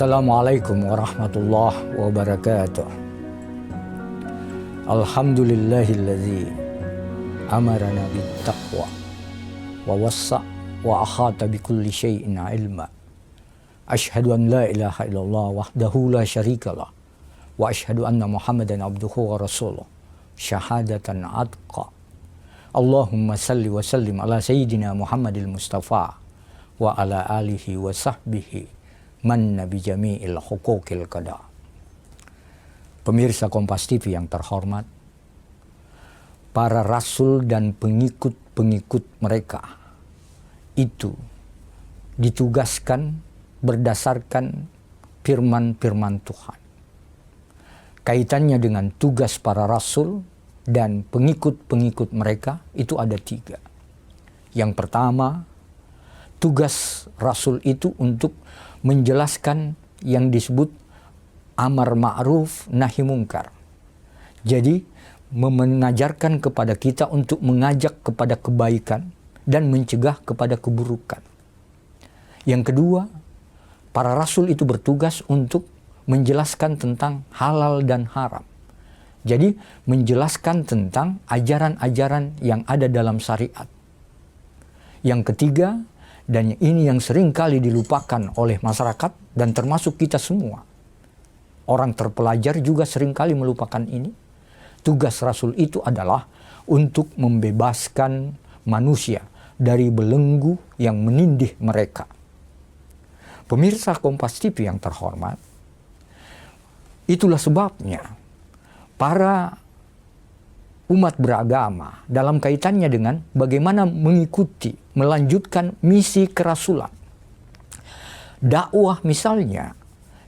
Assalamualaikum warahmatullahi wabarakatuh. Alhamdulillahilladzi amarana bittaqwa wa wassa wa akhata bikulli syai'in ilma. Asyhadu an la ilaha illallah wahdahu la syarikalah wa asyhadu anna Muhammadan abduhu wa rasuluh syahadatan adqa. Allahumma salli wa sallim ala sayyidina Muhammadil Mustafa wa ala alihi wa sahbihi man nabi jami'il huquqil qada. Pemirsa Kompas TV yang terhormat, para rasul dan pengikut-pengikut mereka itu ditugaskan berdasarkan firman-firman Tuhan. Kaitannya dengan tugas para rasul dan pengikut-pengikut mereka itu ada 3. Yang pertama, tugas rasul itu untuk menjelaskan yang disebut amar ma'ruf nahi mungkar. Jadi mengajarkan kepada kita untuk mengajak kepada kebaikan dan mencegah kepada keburukan. Yang kedua, para rasul itu bertugas untuk menjelaskan tentang halal dan haram. Jadi menjelaskan tentang ajaran-ajaran yang ada dalam syariat. Yang ketiga, dan ini yang sering kali dilupakan oleh masyarakat dan termasuk kita semua. Orang terpelajar juga sering kali melupakan ini. Tugas Rasul itu adalah untuk membebaskan manusia dari belenggu yang menindih mereka. Pemirsa Kompas TV yang terhormat, itulah sebabnya para umat beragama dalam kaitannya dengan bagaimana mengikuti, melanjutkan misi kerasulan. Dakwah misalnya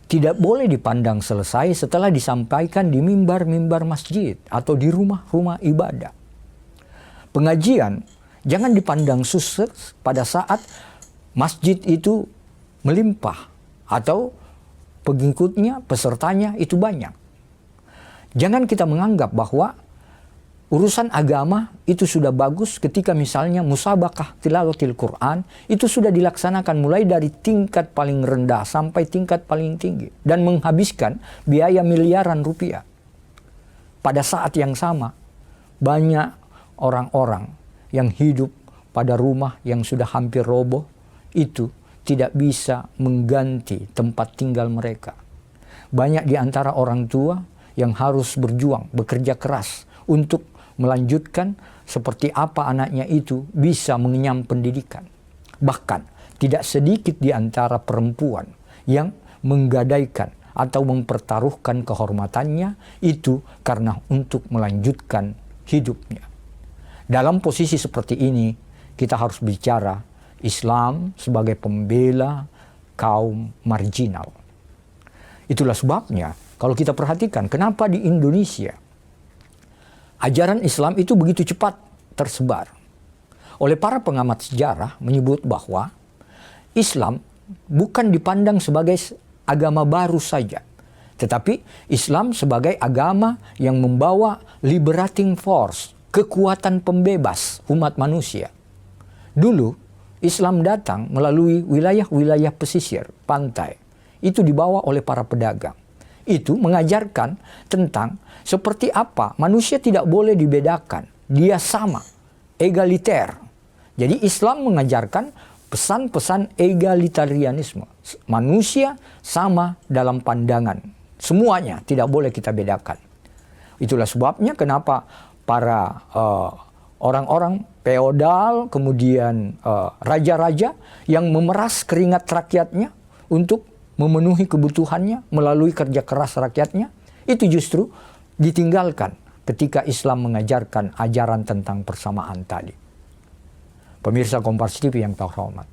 tidak boleh dipandang selesai setelah disampaikan di mimbar-mimbar masjid atau di rumah-rumah ibadah. Pengajian jangan dipandang sukses pada saat masjid itu melimpah atau pengikutnya, pesertanya itu banyak. Jangan kita menganggap bahwa urusan agama itu sudah bagus ketika misalnya musabaqah tilawatil Quran itu sudah dilaksanakan mulai dari tingkat paling rendah sampai tingkat paling tinggi dan menghabiskan biaya miliaran rupiah. Pada saat yang sama, banyak orang-orang yang hidup pada rumah yang sudah hampir roboh itu tidak bisa mengganti tempat tinggal mereka. Banyak di antara orang tua yang harus berjuang, bekerja keras untuk melanjutkan seperti apa anaknya itu bisa mengenyam pendidikan. Bahkan tidak sedikit di antara perempuan yang menggadaikan atau mempertaruhkan kehormatannya itu karena untuk melanjutkan hidupnya. Dalam posisi seperti ini kita harus bicara Islam sebagai pembela kaum marginal. Itulah sebabnya kalau kita perhatikan kenapa di Indonesia ajaran Islam itu begitu cepat tersebar. Oleh para pengamat sejarah menyebut bahwa Islam bukan dipandang sebagai agama baru saja, tetapi Islam sebagai agama yang membawa liberating force, kekuatan pembebas umat manusia. Dulu Islam datang melalui wilayah-wilayah pesisir, pantai. Itu dibawa oleh para pedagang. Itu mengajarkan tentang seperti apa manusia tidak boleh dibedakan. Dia sama, egaliter. Jadi Islam mengajarkan pesan-pesan egalitarianisme. Manusia sama dalam pandangan. Semuanya tidak boleh kita bedakan. Itulah sebabnya kenapa para orang-orang feodal, kemudian raja-raja yang memeras keringat rakyatnya untuk memenuhi kebutuhannya melalui kerja keras rakyatnya, itu justru ditinggalkan ketika Islam mengajarkan ajaran tentang persamaan tadi. Pemirsa Kompas TV yang terhormat,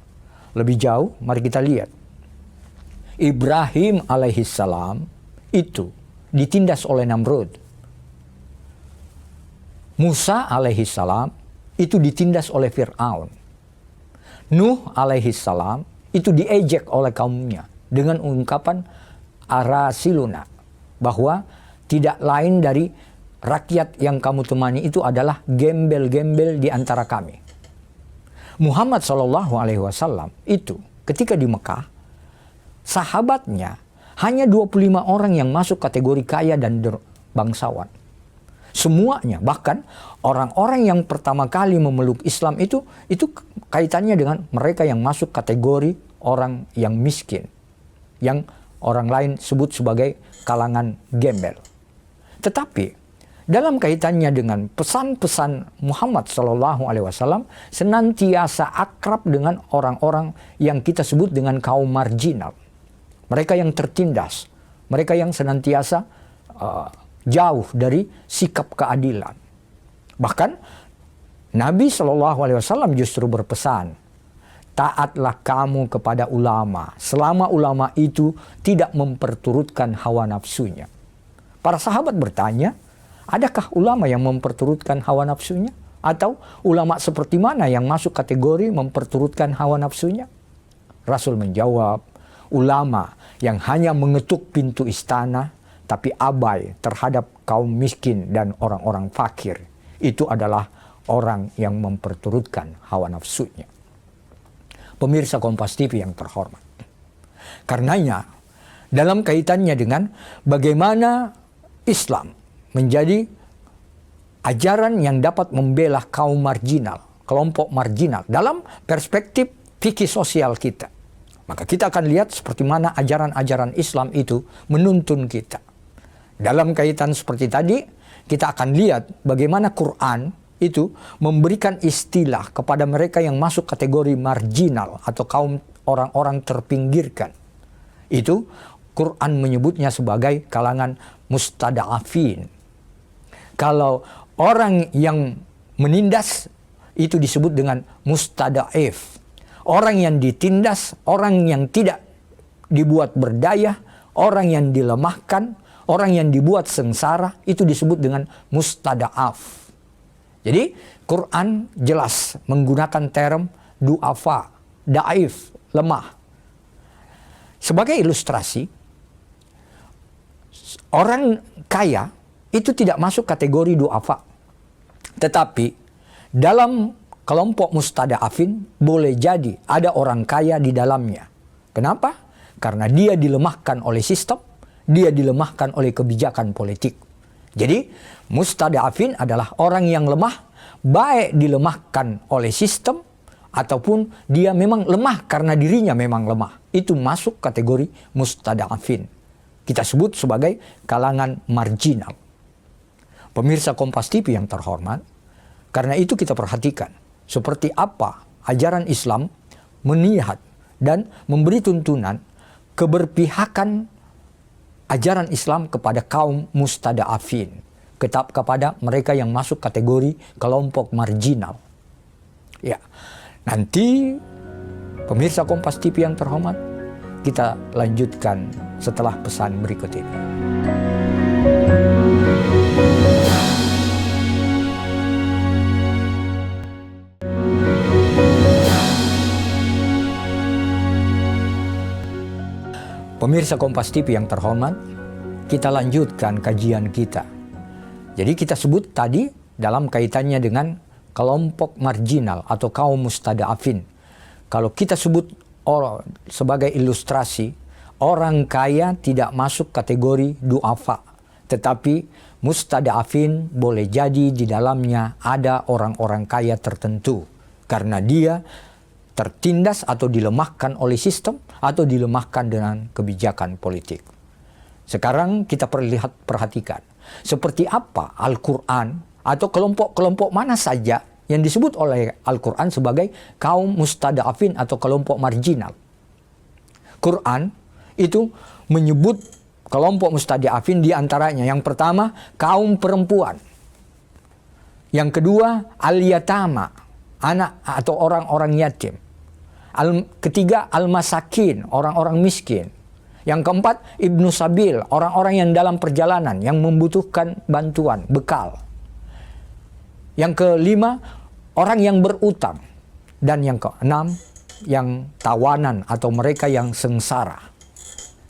lebih jauh mari kita lihat. Ibrahim alaihissalam itu ditindas oleh Namrud. Musa alaihissalam itu ditindas oleh Fir'aun. Nuh alaihissalam itu diejek oleh kaumnya dengan ungkapan arasiluna, bahwa tidak lain dari rakyat yang kamu temani itu adalah gembel-gembel di antara kami. Muhammad SAW itu ketika di Mekah, sahabatnya hanya 25 orang yang masuk kategori kaya dan bangsawan. Semuanya, bahkan orang-orang yang pertama kali memeluk Islam itu kaitannya dengan mereka yang masuk kategori orang yang miskin, yang orang lain sebut sebagai kalangan gembel. Tetapi dalam kaitannya dengan pesan-pesan Muhammad SAW, senantiasa akrab dengan orang-orang yang kita sebut dengan kaum marginal. Mereka yang tertindas, mereka yang senantiasa jauh dari sikap keadilan. Bahkan Nabi SAW justru berpesan, taatlah kamu kepada ulama selama ulama itu tidak memperturutkan hawa nafsunya. Para sahabat bertanya, adakah ulama yang memperturutkan hawa nafsunya? Atau ulama seperti mana yang masuk kategori memperturutkan hawa nafsunya? Rasul menjawab, ulama yang hanya mengetuk pintu istana tapi abai terhadap kaum miskin dan orang-orang fakir. Itu adalah orang yang memperturutkan hawa nafsunya. Pemirsa Kompas TV yang terhormat. Karenanya, dalam kaitannya dengan bagaimana Islam menjadi ajaran yang dapat membela kaum marginal, kelompok marginal dalam perspektif fikih sosial kita. Maka kita akan lihat seperti mana ajaran-ajaran Islam itu menuntun kita. Dalam kaitan seperti tadi, kita akan lihat bagaimana Quran itu memberikan istilah kepada mereka yang masuk kategori marginal atau kaum orang-orang terpinggirkan. Itu Quran menyebutnya sebagai kalangan mustada'afin. Kalau orang yang menindas itu disebut dengan mustada'if. Orang yang ditindas, orang yang tidak dibuat berdaya, orang yang dilemahkan, orang yang dibuat sengsara, itu disebut dengan mustada'af. Jadi Quran jelas menggunakan term du'afa, da'if, lemah. Sebagai ilustrasi, orang kaya itu tidak masuk kategori du'afa. Tetapi dalam kelompok mustada'afin boleh jadi ada orang kaya di dalamnya. Kenapa? Karena dia dilemahkan oleh sistem, dia dilemahkan oleh kebijakan politik. Jadi mustada'afin adalah orang yang lemah, baik dilemahkan oleh sistem ataupun dia memang lemah karena dirinya memang lemah. Itu masuk kategori mustada'afin. Kita sebut sebagai kalangan marginal. Pemirsa Kompas TV yang terhormat, karena itu kita perhatikan seperti apa ajaran Islam melihat dan memberi tuntunan keberpihakan ajaran Islam kepada kaum mustada'afin, kepada mereka yang masuk kategori kelompok marginal. Ya, nanti pemirsa Kompas TV yang terhormat, kita lanjutkan setelah pesan berikut ini. Pemirsa Kompas TV yang terhormat, kita lanjutkan kajian kita. Jadi kita sebut tadi dalam kaitannya dengan kelompok marginal atau kaum mustada'afin. Kalau kita sebut sebagai ilustrasi, orang kaya tidak masuk kategori du'afa. Tetapi mustada'afin boleh jadi di dalamnya ada orang-orang kaya tertentu. Karena dia tertindas atau dilemahkan oleh sistem atau dilemahkan dengan kebijakan politik. Sekarang kita perhatikan seperti apa Al-Quran atau kelompok-kelompok mana saja yang disebut oleh Al-Quran sebagai kaum mustada'afin atau kelompok marginal. Quran itu menyebut kelompok mustada'afin di antaranya yang pertama kaum perempuan. Yang kedua al-yatama, anak atau orang-orang yatim. Ketiga al-masakin, orang-orang miskin. Yang keempat ibnu sabil, orang-orang yang dalam perjalanan yang membutuhkan bantuan, bekal. Yang kelima orang yang berutang. Dan yang keenam yang tawanan atau mereka yang sengsara.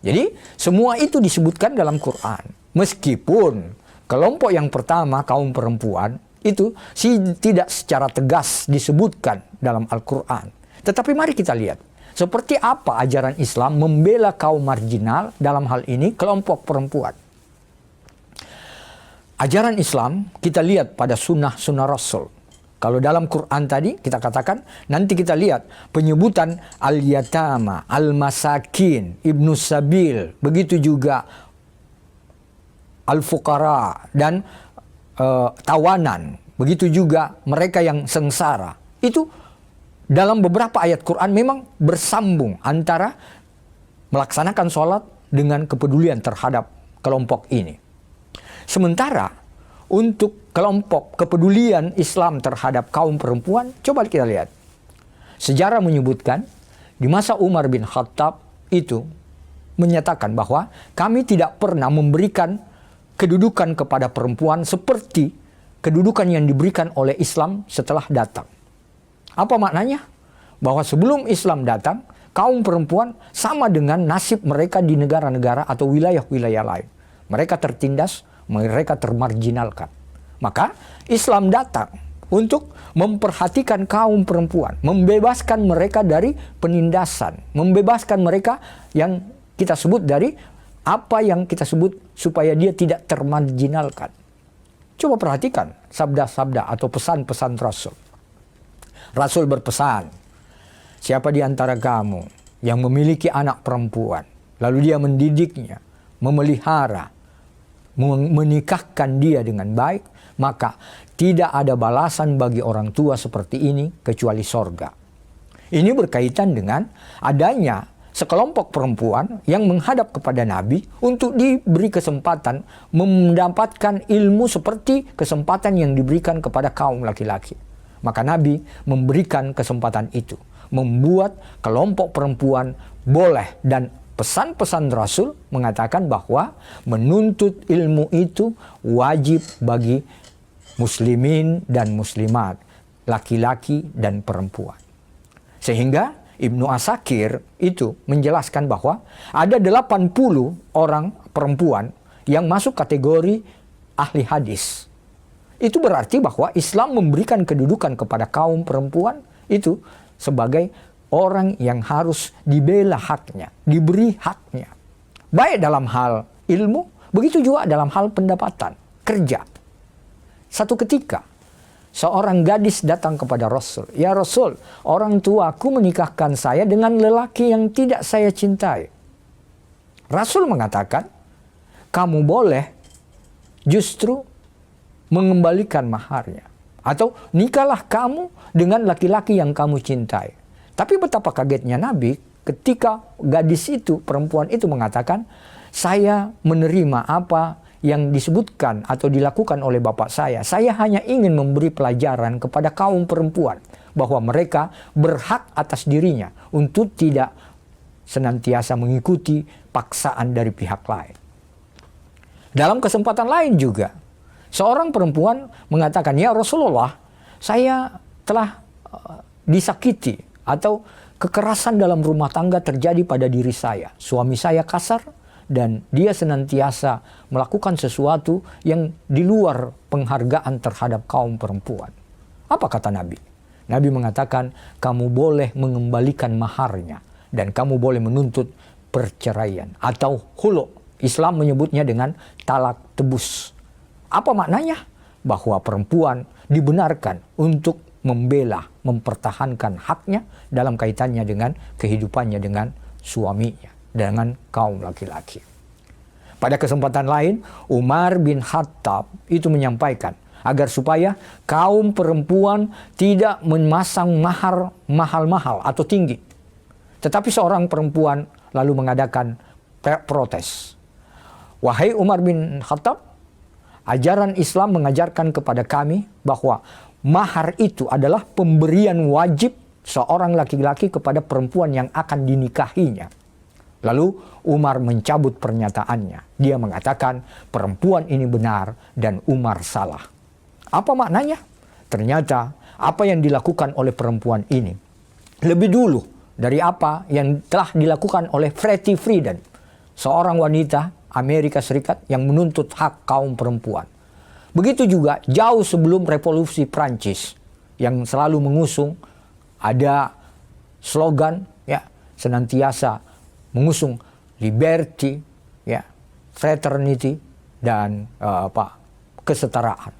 Jadi semua itu disebutkan dalam Quran. Meskipun kelompok yang pertama kaum perempuan itu tidak secara tegas disebutkan dalam Al-Quran. Tetapi mari kita lihat Seperti apa ajaran Islam membela kaum marginal, dalam hal ini kelompok perempuan. Ajaran Islam kita lihat pada sunnah-sunnah Rasul. Kalau dalam Quran tadi kita katakan, nanti kita lihat penyebutan al-yatama, al-masakin, ibnu sabil, begitu juga al-fuqara dan tawanan, begitu juga mereka yang sengsara. Itu dalam beberapa ayat Quran memang bersambung antara melaksanakan sholat dengan kepedulian terhadap kelompok ini. Sementara untuk kelompok kepedulian Islam terhadap kaum perempuan, coba kita lihat. Sejarah menyebutkan di masa Umar bin Khattab itu menyatakan bahwa kami tidak pernah memberikan kedudukan kepada perempuan seperti kedudukan yang diberikan oleh Islam setelah datang. Apa maknanya? Bahwa sebelum Islam datang, kaum perempuan sama dengan nasib mereka di negara-negara atau wilayah-wilayah lain. Mereka tertindas, mereka termarginalkan. Maka Islam datang untuk memperhatikan kaum perempuan, membebaskan mereka dari penindasan, membebaskan mereka yang kita sebut dari apa yang kita sebut supaya dia tidak termarginalkan. Coba perhatikan sabda-sabda atau pesan-pesan Rasul. Rasul berpesan, siapa di antara kamu yang memiliki anak perempuan, lalu dia mendidiknya, memelihara, menikahkan dia dengan baik, maka tidak ada balasan bagi orang tua seperti ini kecuali sorga. Ini berkaitan dengan adanya sekelompok perempuan yang menghadap kepada Nabi untuk diberi kesempatan mendapatkan ilmu seperti kesempatan yang diberikan kepada kaum laki-laki. Maka Nabi memberikan kesempatan itu, membuat kelompok perempuan boleh, dan pesan-pesan Rasul mengatakan bahwa menuntut ilmu itu wajib bagi muslimin dan muslimat, laki-laki dan perempuan. Sehingga Ibnu Asakir itu menjelaskan bahwa ada 80 orang perempuan yang masuk kategori ahli hadis. Itu berarti bahwa Islam memberikan kedudukan kepada kaum perempuan itu sebagai orang yang harus dibela haknya, diberi haknya. Baik dalam hal ilmu, begitu juga dalam hal pendapatan, kerja. Satu ketika, seorang gadis datang kepada Rasul. Ya Rasul, orang tuaku menikahkan saya dengan lelaki yang tidak saya cintai. Rasul mengatakan, kamu boleh justru mengembalikan maharnya. Atau nikahlah kamu dengan laki-laki yang kamu cintai. Tapi betapa kagetnya Nabi ketika gadis itu, perempuan itu mengatakan, saya menerima apa yang disebutkan atau dilakukan oleh bapak saya. Saya hanya ingin memberi pelajaran kepada kaum perempuan bahwa mereka berhak atas dirinya untuk tidak senantiasa mengikuti paksaan dari pihak lain. Dalam kesempatan lain juga, seorang perempuan mengatakan, ya Rasulullah, saya telah disakiti atau kekerasan dalam rumah tangga terjadi pada diri saya. Suami saya kasar, dan dia senantiasa melakukan sesuatu yang di luar penghargaan terhadap kaum perempuan. Apa kata Nabi? Nabi mengatakan, kamu boleh mengembalikan maharnya dan kamu boleh menuntut perceraian atau khulu. Islam menyebutnya dengan talak tebus. Apa maknanya? Bahwa perempuan dibenarkan untuk membela, mempertahankan haknya dalam kaitannya dengan kehidupannya dengan suaminya, dengan kaum laki-laki. Pada kesempatan lain, Umar bin Khattab itu menyampaikan agar supaya kaum perempuan tidak memasang mahar mahal-mahal atau tinggi. Tetapi seorang perempuan lalu mengadakan protes. Wahai Umar bin Khattab, ajaran Islam mengajarkan kepada kami bahwa mahar itu adalah pemberian wajib seorang laki-laki kepada perempuan yang akan dinikahinya. Lalu Umar mencabut pernyataannya. Dia mengatakan perempuan ini benar dan Umar salah. Apa maknanya? Ternyata apa yang dilakukan oleh perempuan ini lebih dulu dari apa yang telah dilakukan oleh Freddie Friedan, seorang wanita Amerika Serikat yang menuntut hak kaum perempuan. Begitu juga jauh sebelum revolusi Prancis yang selalu mengusung ada slogan, ya, senantiasa mengusung liberty, ya, fraternity, dan kesetaraan.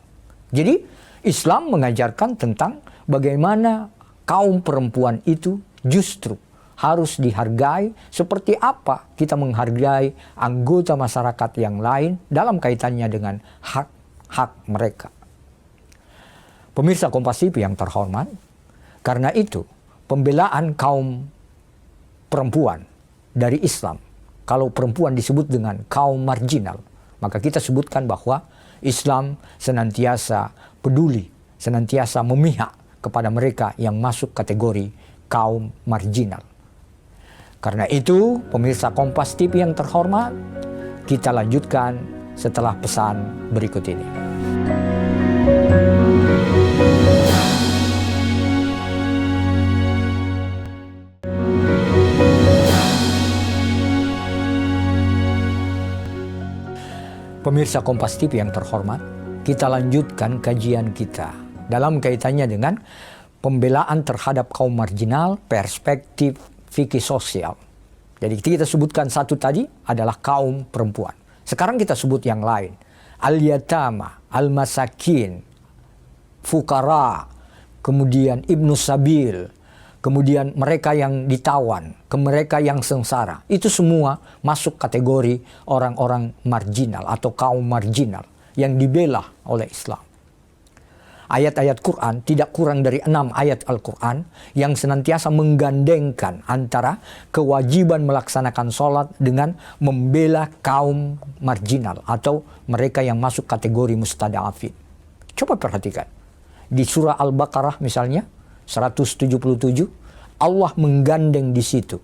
Jadi Islam mengajarkan tentang bagaimana kaum perempuan itu justru harus dihargai seperti apa kita menghargai anggota masyarakat yang lain dalam kaitannya dengan hak-hak mereka. Pemirsa Kompas TV yang terhormat, karena itu pembelaan kaum perempuan dari Islam, kalau perempuan disebut dengan kaum marginal, maka kita sebutkan bahwa Islam senantiasa peduli, senantiasa memihak kepada mereka yang masuk kategori kaum marginal. Karena itu, pemirsa Kompas TV yang terhormat, kita lanjutkan setelah pesan berikut ini. Pemirsa Kompas TV yang terhormat, kita lanjutkan kajian kita dalam kaitannya dengan pembelaan terhadap kaum marginal, perspektif fikih sosial. Jadi kita sebutkan satu tadi adalah kaum perempuan. Sekarang kita sebut yang lain. Al-yatama, al-masakin, fukara, kemudian ibnu sabil, kemudian mereka yang ditawan, mereka yang sengsara. Itu semua masuk kategori orang-orang marginal atau kaum marginal yang dibela oleh Islam. Ayat-ayat Quran tidak kurang dari 6 ayat Al-Quran yang senantiasa menggandengkan antara kewajiban melaksanakan sholat dengan membela kaum marginal atau mereka yang masuk kategori mustada'afin. Coba perhatikan. Di surah Al-Baqarah misalnya, 177, Allah menggandeng di situ.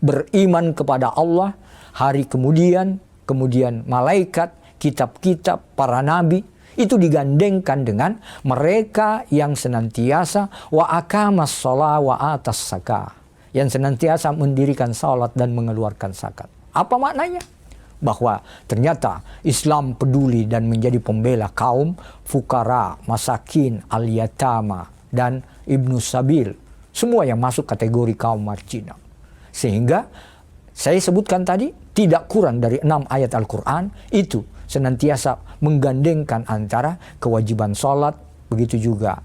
Beriman kepada Allah, hari kemudian malaikat, kitab-kitab, para nabi, itu digandengkan dengan mereka yang senantiasa wa aqamas shalah wa atas zakah, yang senantiasa mendirikan salat dan mengeluarkan zakat. Apa maknanya? Bahwa ternyata Islam peduli dan menjadi pembela kaum fukara, masakin, al-yatama, dan ibnu sabil, semua yang masuk kategori kaum marginal. Sehingga saya sebutkan tadi tidak kurang dari 6 ayat Al-Quran itu senantiasa menggandengkan antara kewajiban sholat, begitu juga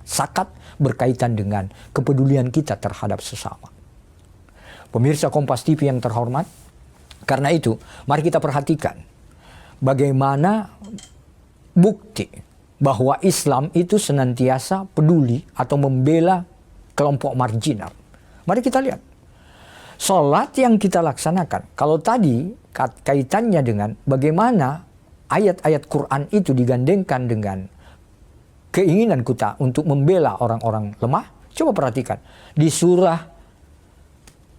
zakat berkaitan dengan kepedulian kita terhadap sesama. Pemirsa Kompas TV yang terhormat, karena itu mari kita perhatikan bagaimana bukti bahwa Islam itu senantiasa peduli atau membela kelompok marginal. Mari kita lihat. Sholat yang kita laksanakan, kalau tadi kaitannya dengan bagaimana ayat-ayat Quran itu digandengkan dengan keinginan kita untuk membela orang-orang lemah, coba perhatikan. Di surah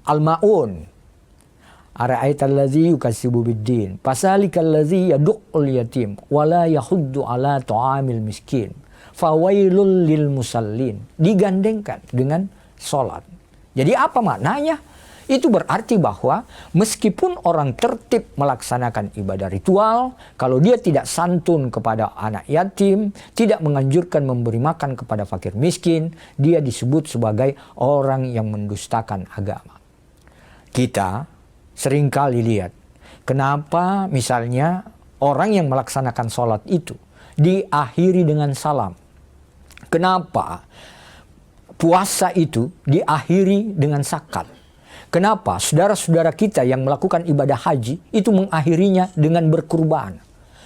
Al-Ma'un, ara'aital ladzi yukadzibu biddin, fasalikal ladzi yad'ul yatim wala yahuddu ala ta'amil miskin, fawailul lil musallin. Digandengkan dengan sholat. Jadi apa maknanya? Itu berarti bahwa meskipun orang tertib melaksanakan ibadah ritual, kalau dia tidak santun kepada anak yatim, tidak menganjurkan memberi makan kepada fakir miskin, dia disebut sebagai orang yang mendustakan agama. Kita seringkali lihat, kenapa misalnya orang yang melaksanakan sholat itu diakhiri dengan salam. Kenapa puasa itu diakhiri dengan zakat. Kenapa saudara-saudara kita yang melakukan ibadah haji itu mengakhirinya dengan berkurban?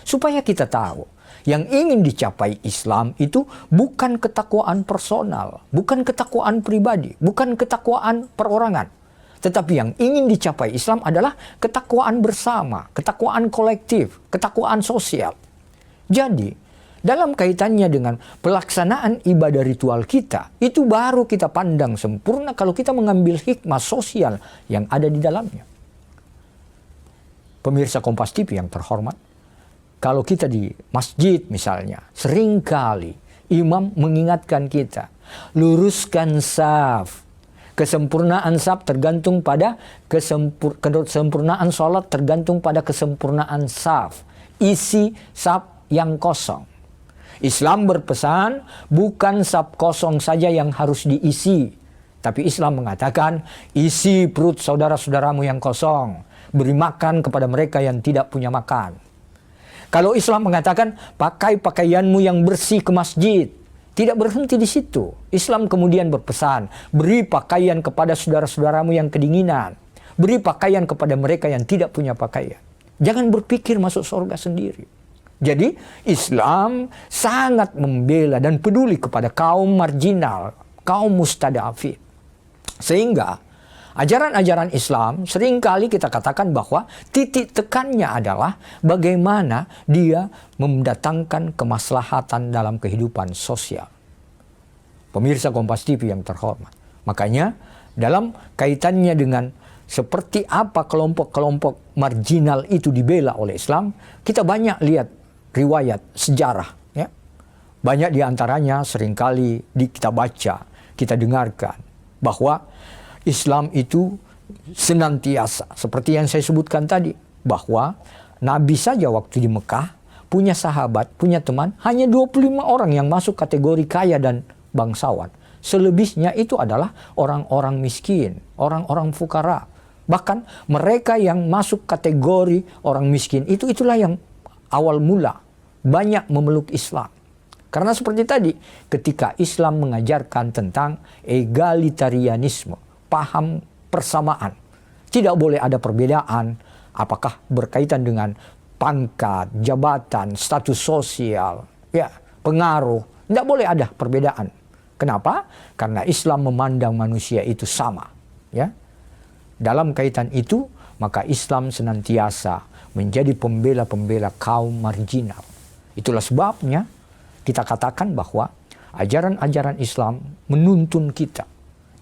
Supaya kita tahu, yang ingin dicapai Islam itu bukan ketakwaan personal, bukan ketakwaan pribadi, bukan ketakwaan perorangan. Tetapi yang ingin dicapai Islam adalah ketakwaan bersama, ketakwaan kolektif, ketakwaan sosial. Jadi, dalam kaitannya dengan pelaksanaan ibadah ritual kita, itu baru kita pandang sempurna kalau kita mengambil hikmah sosial yang ada di dalamnya. Pemirsa Kompas TV yang terhormat, kalau kita di masjid misalnya, seringkali imam mengingatkan kita, luruskan saf. Kesempurnaan saf tergantung pada kesempurnaan sholat tergantung pada kesempurnaan saf. Isi saf yang kosong. Islam berpesan bukan saf kosong saja yang harus diisi, Tapi Islam mengatakan, isi perut saudara-saudaramu yang kosong. Beri makan kepada mereka yang tidak punya makan. Kalau Islam mengatakan, pakai pakaianmu yang bersih ke masjid. Tidak berhenti di situ. Islam kemudian berpesan, beri pakaian kepada saudara-saudaramu yang kedinginan. Beri pakaian kepada mereka yang tidak punya pakaian. Jangan berpikir masuk surga sendiri. Jadi Islam sangat membela dan peduli kepada kaum marginal, kaum mustadafin. Sehingga ajaran-ajaran Islam seringkali kita katakan bahwa titik tekannya adalah bagaimana dia mendatangkan kemaslahatan dalam kehidupan sosial. Pemirsa Kompas TV yang terhormat. Makanya dalam kaitannya dengan seperti apa kelompok-kelompok marginal itu dibela oleh Islam, kita banyak lihat riwayat sejarah. Ya. Banyak diantaranya seringkali kita baca, kita dengarkan bahwa Islam itu senantiasa, seperti yang saya sebutkan tadi, bahwa Nabi saja waktu di Mekah punya sahabat, punya teman, hanya 25 orang yang masuk kategori kaya dan bangsawan. Selebihnya itu adalah orang-orang miskin, orang-orang fukara. Bahkan mereka yang masuk kategori orang miskin itulah yang awal mula banyak memeluk Islam. Karena seperti tadi, ketika Islam mengajarkan tentang egalitarianisme, paham persamaan. Tidak boleh ada perbedaan, apakah berkaitan dengan pangkat, jabatan, status sosial, ya, pengaruh. Tidak boleh ada perbedaan. Kenapa? Karena Islam memandang manusia itu sama. Ya. Dalam kaitan itu, maka Islam senantiasa menjadi pembela-pembela kaum marginal. Itulah sebabnya kita katakan bahwa ajaran-ajaran Islam menuntun kita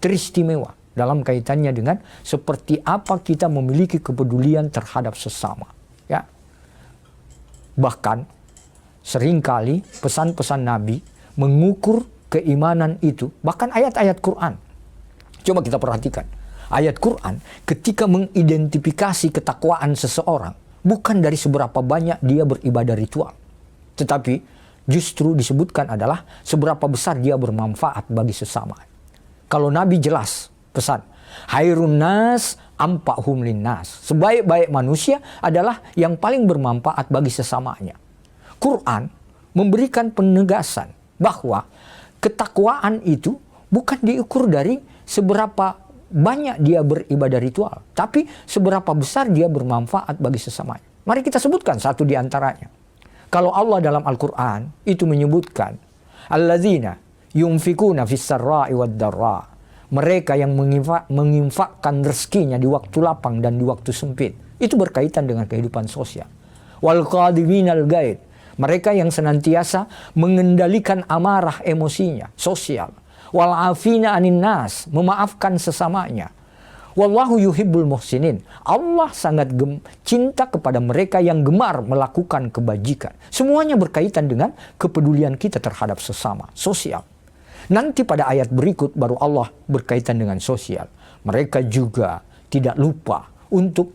teristimewa dalam kaitannya dengan seperti apa kita memiliki kepedulian terhadap sesama. Ya. Bahkan seringkali pesan-pesan Nabi mengukur keimanan itu, bahkan ayat-ayat Quran. Coba kita perhatikan. Ayat Quran ketika mengidentifikasi ketakwaan seseorang bukan dari seberapa banyak dia beribadah ritual, tetapi justru disebutkan adalah seberapa besar dia bermanfaat bagi sesama. Kalau Nabi jelas pesan, Hairun nas ampa'hum linnas. Sebaik-baik manusia adalah yang paling bermanfaat bagi sesamanya. Quran memberikan penegasan bahwa ketakwaan itu bukan diukur dari seberapa banyak dia beribadah ritual, tapi seberapa besar dia bermanfaat bagi sesamanya. Mari kita sebutkan satu di antaranya. Kalau Allah dalam Al-Quran itu menyebutkan, alladzina yunfikuna fis sarra'i wad darra, mereka yang menginfakkan rezekinya di waktu lapang dan di waktu sempit. Itu berkaitan dengan kehidupan sosial. Wal qadiminal ghaid, mereka yang senantiasa mengendalikan amarah emosinya, sosial. Wal afina anin nas, memaafkan sesamanya. Wallahu yuhibbul muhsinin. Allah sangat cinta kepada mereka yang gemar melakukan kebajikan. Semuanya berkaitan dengan kepedulian kita terhadap sesama, sosial. Nanti pada ayat berikut baru Allah berkaitan dengan sosial. Mereka juga tidak lupa untuk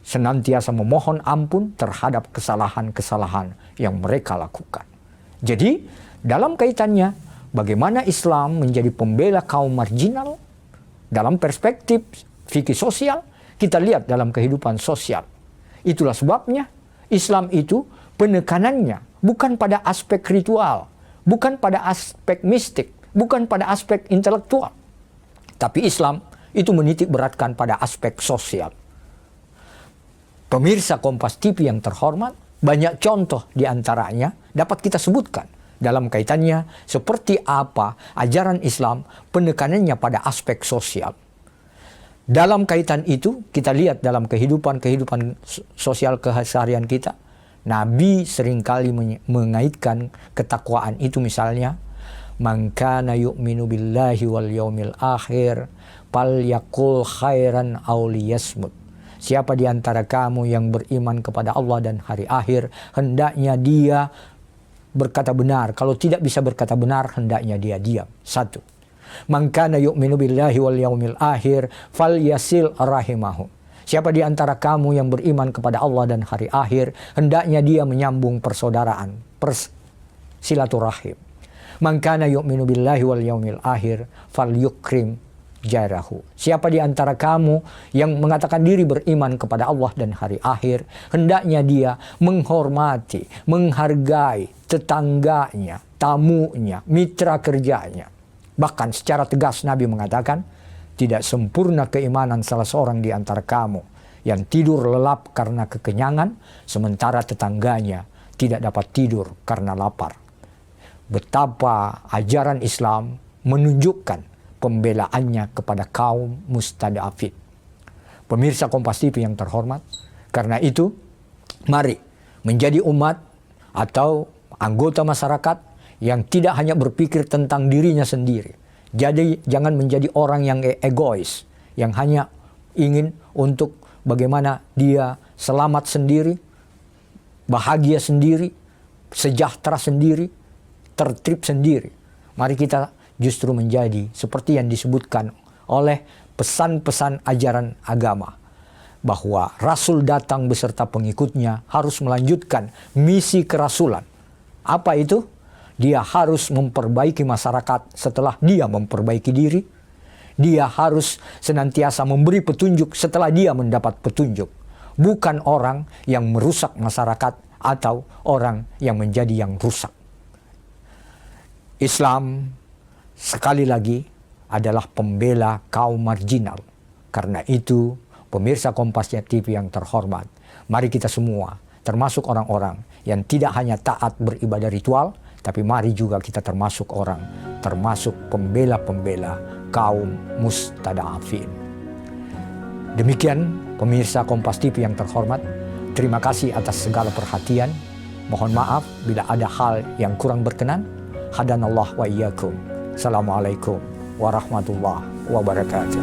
senantiasa memohon ampun terhadap kesalahan-kesalahan yang mereka lakukan. Jadi dalam kaitannya bagaimana Islam menjadi pembela kaum marginal dalam perspektif fikih sosial, kita lihat dalam kehidupan sosial. Itulah sebabnya Islam itu penekanannya bukan pada aspek ritual, bukan pada aspek mistik, bukan pada aspek intelektual. Tapi Islam itu menitik beratkan pada aspek sosial. Pemirsa Kompas TV yang terhormat, banyak contoh diantaranya dapat kita sebutkan dalam kaitannya seperti apa ajaran Islam penekanannya pada aspek sosial. Dalam kaitan itu kita lihat dalam kehidupan sosial keseharian kita, Nabi seringkali mengaitkan ketakwaan itu, misalnya man kana yu'minu billahi wal yaumil akhir falyaqul khairan aw liyasmut. Siapa di antara kamu yang beriman kepada Allah dan hari akhir, hendaknya dia berkata benar. Kalau tidak bisa berkata benar, hendaknya dia diam. Satu. Man kana yu'minu billahi wal yaumil akhir falyasil rahimahu. Siapa di antara kamu yang beriman kepada Allah dan hari akhir, hendaknya dia menyambung persaudaraan, silaturahim. Man kana yu'minu billahi wal yaumil akhir falyukrim jarahu. Siapa di antara kamu yang mengatakan diri beriman kepada Allah dan hari akhir, hendaknya dia menghormati, menghargai tetangganya, tamunya, mitra kerjanya. Bahkan secara tegas Nabi mengatakan, tidak sempurna keimanan salah seorang di antara kamu yang tidur lelap karena kekenyangan, sementara tetangganya tidak dapat tidur karena lapar. Betapa ajaran Islam menunjukkan pembelaannya kepada kaum mustadafin. Pemirsa Kompas TV yang terhormat, karena itu mari menjadi umat atau anggota masyarakat yang tidak hanya berpikir tentang dirinya sendiri. Jadi jangan menjadi orang yang egois, yang hanya ingin untuk bagaimana dia selamat sendiri, bahagia sendiri, sejahtera sendiri, tertib sendiri. Mari kita justru menjadi seperti yang disebutkan oleh pesan-pesan ajaran agama, bahwa Rasul datang beserta pengikutnya harus melanjutkan misi kerasulan. Apa itu? Dia harus memperbaiki masyarakat setelah dia memperbaiki diri. Dia harus senantiasa memberi petunjuk setelah dia mendapat petunjuk. Bukan orang yang merusak masyarakat atau orang yang menjadi yang rusak. Islam sekali lagi adalah pembela kaum marginal. Karena itu, pemirsa Kompas TV yang terhormat, mari kita semua, termasuk orang-orang yang tidak hanya taat beribadah ritual, tapi mari juga kita termasuk pembela-pembela kaum mustadafin. Demikian pemirsa Kompas TV yang terhormat, terima kasih atas segala perhatian. Mohon maaf bila ada hal yang kurang berkenan. Hadanallah wa iyyakum. Assalamualaikum warahmatullahi wabarakatuh.